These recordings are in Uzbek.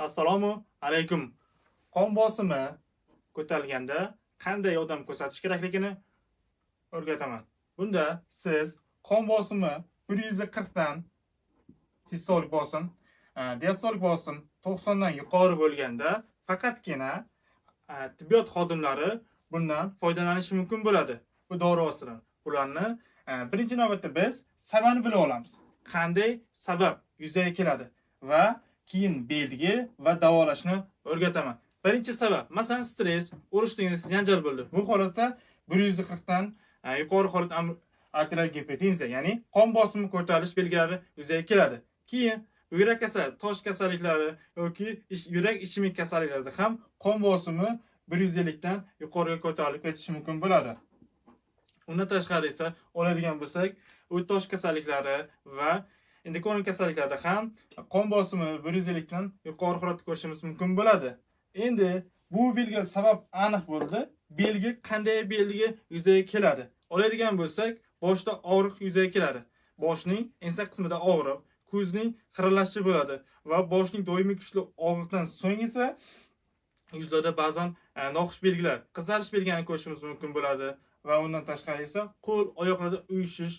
Assalomu alaykum. Qon bosimi ko'tarilganda qanday yordam ko'rsatish kerakligini o'rgataman. Bunda siz qon bosimi 140 dan sistolik bosim, diastolik bosim 90 dan yuqori bo'lganda faqatgina tibbiyot xodimlari bundan foydalanishi mumkin bo'ladi. Bu dori vositadan. Bularni birinchi navbatda biz sababini bilib olamiz. Qanday sabab yuzaga keladi va keyin belgi va davolashni o'rgataman. Birinchi sabab, masalan, stress, urushdingiz, janjal bo'ldi. Bu holatda 140 dan yuqori holat arterial gipertenziya, ya'ni qon bosimi ko'tarilish belgilari yuzaga keladi. Keyin yurak kasalligi, tosh kasalliklari yoki yurak ishemik kasalliklarda ham qon bosimi 150 dan yuqoriga ko'tarilib ketishi mumkin bo'ladi. Undan tashqari esa oladigan bo'lsak, o't tosh kasalliklari va endokrin kasalliklarda ham qon bosimi 150 dan yuqori holatda ko'rishimiz mumkin bo'ladi. Endi bu belgi sabab aniq bo'ldi. Belgi qanday belgi yuzaga keladi? Oladigan bo'lsak, boshda og'riq yuzaga keladi. Boshning ensa qismida og'riq, ko'zning xiralashishi bo'ladi va boshning doimiy kuchli og'riqdan so'ng esa yuzlarda ba'zan noxush belgilar, qizarish belgilarini ko'rishimiz mumkin bo'ladi va undan tashqari esa qo'l, oyoqlarda uyushish,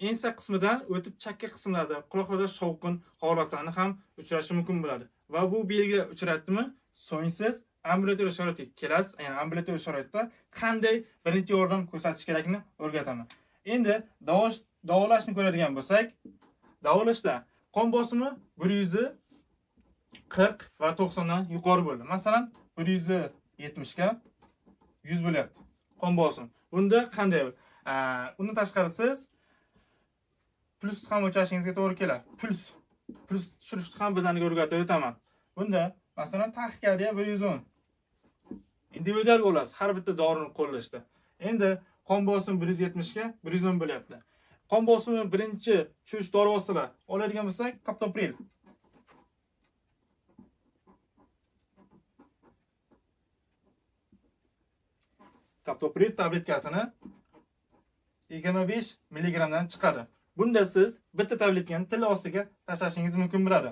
ensa qismidan o'tib chakka qismlarda, quloqlarda shovqin holatlarni ham uchrashi mumkin bo'ladi. Va bu belgilar uchratdimi, so'ng siz ambulatoriya sharoitga kelasiz. Ya'ni ambulatoriya sharoitda qanday birinchi yordam ko'rsatish kerakligini o'rgataman. Endi davolashni ko'radigan bo'lsak, davolashda qon bosimi 140 va 90 dan yuqori bo'ldi. Masalan, 170 ga 100 bo'lyapti qon bosimi. Bunda qanday? Undan tashqari siz puls ham o'chirishingizga to'g'ri keladi. Puls tushirishni ham birdaniga o'rgatib o'taman. Bunda masalan taxikardiya 110. Individual bo'lasiz har bitta dorini qo'llashda. Endi qon bosimi 170 ga 110 bo'lyapti. Qon bosimi birinchi tushirish dori vositalar oladigan bo'lsak, kaptopril. Kaptopril tabletkasini 25 mg dan chiqadi. Bunda siz bitta tabletkani til ostiga tashlashingiz mumkin bo'ladi.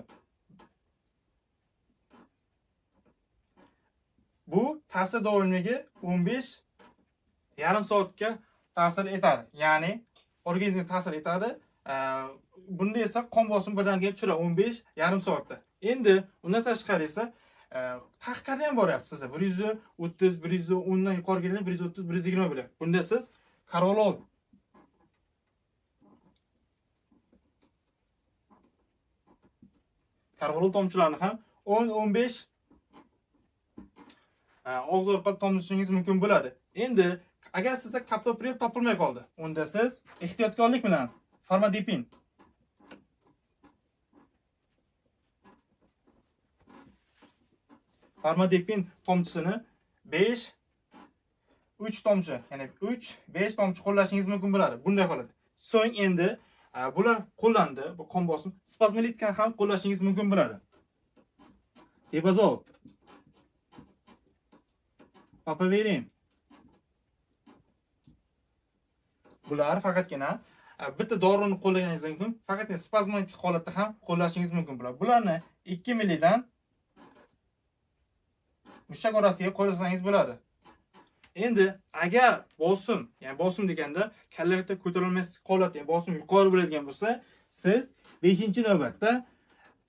Bu ta'sir davomligi 15 yarim soatga ta'sir etadi. Ya'ni organizmga ta'sir etadi. Bunda esa qon bosimi birdaniga tushiradi 15 yarim soatda. Endi undan tashqari esa taxikardiya ham boryapti sizda. 130, 110 dan yuqori kelganda 130, 120 bo'lyapti. Bunda siz karolol tomchilarini ham 10-15 og'iz orqali tomchilashingiz mumkin bo'ladi. Endi agar sizda kaptopril topilmay qoldi, unda siz ehtiyotkorlik bilan farmadipin tomchisini 3 tomchi, ya'ni 3-5 tomchi qo'llashingiz mumkin bo'ladi bunday holatda. So'ng endi bular qo'llandi, bu qon bosim spazmolitikani ham qo'llashingiz mumkin bo'ladi. Depazol, papaverin. Bular faqatgina bitta dorini qo'llaganingizdan keyin faqatgina spazmolitik holatda ham qo'llashingiz mumkin bo'ladi. Bularni 2 ml dan mushak orasiga qo'llasangiz bo'ladi. Endi agar bosim, ya'ni bosim deganda kallaga ko'tarilmas holat, ya'ni bosim yuqori bo'ladigan bo'lsa, siz 5-navbatda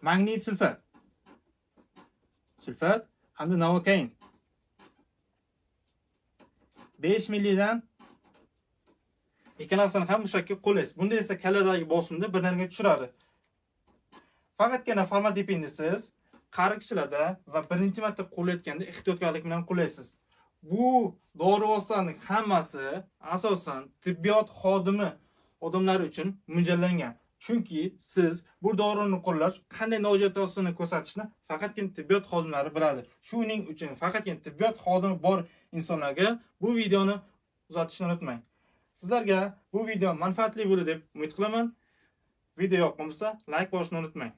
magney sulfat hamda novokain 5 ml dan ikkalasini ham mushakka qo'llaysiz. Bunda esa kalladagi bosimni birdaniga tushiradi. Faqatgina farmadipinni siz qari kishilarda va birinchi marta qo'llayotganda ehtiyotkorlik bilan qo'llaysiz. Bu dori vositasining hammasi asosan tibbiyot xodimi odamlar uchun mo'ljallangan. Chunki siz bu dorini qo'llash qanday nojo'yatini ko'rsatishni faqatgina tibbiyot xodimlari biladi. Shuning uchun faqatgina tibbiyot xodimi bor insonlarga bu videoni uzatishni unutmang. Sizlarga bu video manfaatli bo'ldi deb umid qilaman. Video yoqqan bo'lsa, like bosishni unutmang.